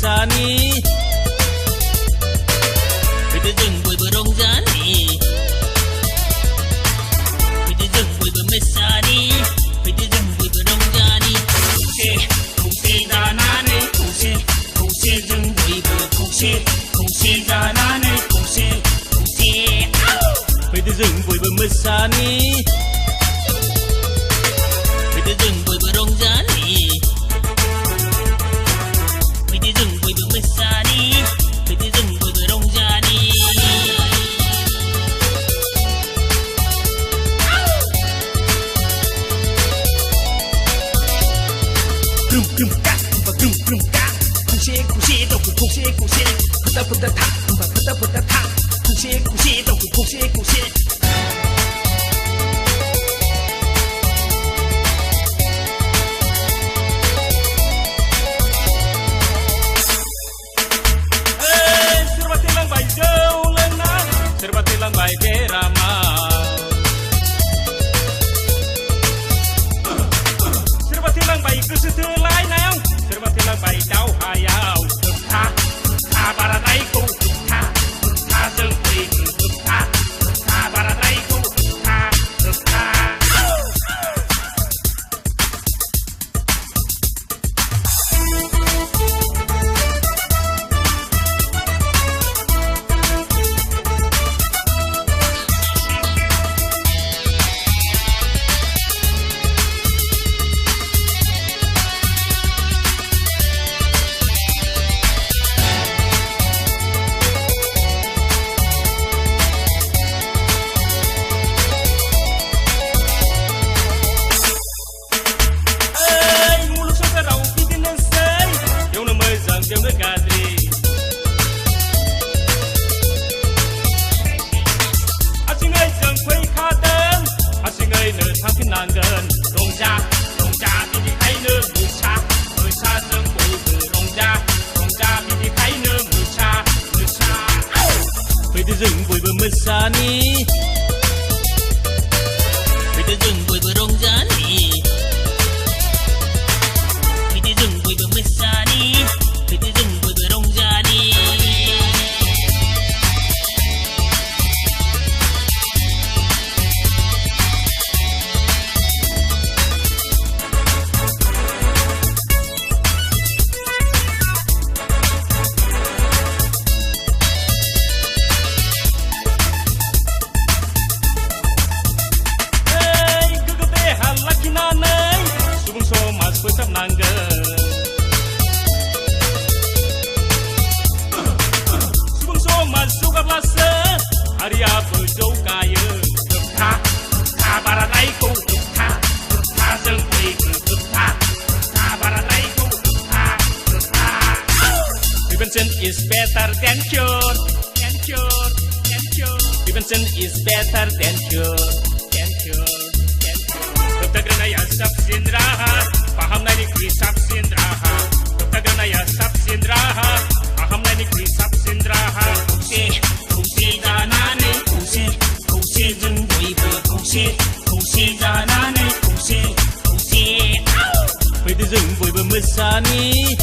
moesani Pwede dừng bồi bờ rong rani Pwede dừng bồi bờ moesani Pwede dừng bồi bờ rong rani Kuse danane Kuse dừng bồi bờ Kuse danane Kuse Pwede dừng bồi bờ moesani Pwede dừng bồi bờ rong rani Pwede dừng bồi bờ moesani Pwede dừng bồi bờ rong rani Grum ka và grum ka Kuse đâu cũng kuse Puta tha và puta tha Kuse đâu cũng kuse Serba tilang baik jauh lenang Serba tilang baik gerama Serba tilang baik kesetelai nayang Serba tilang baik jauh hayau Tha baradai ku Tha zengkri Tha baradai ku Tha Deu na cadre Asi ngay dần quay khá tên Asi ngay nở thang thiên nàng gần Rong cha Đi đi khai nơ mùi xa dần quay vừa rong cha Đi đi khai nơ mùi xa Phải đi dừng vùi bờ mưa xa ni Phải đi dừng vùi bờ rong cha ni Phải đi dừng vùi bờ mưa xa ni Pwede dừng bồi bờ rong rani Hey, kegede halaki nanay Subung somas pesap nangger Masuk lasa hari apa jauh kaya Tha baradai ku Tha zengkri Tha baradai ku Tha Prevention is better than cure Prevention is better than cure Dokter ya sabsin raha Paham nai kui sabsin raha Dokter ya sabsin raha Paham nai kui sabsin raha Kuse danane Kuse dừng bồi bờ Kuse danane Kuse Pwede dừng bồi bờ moesani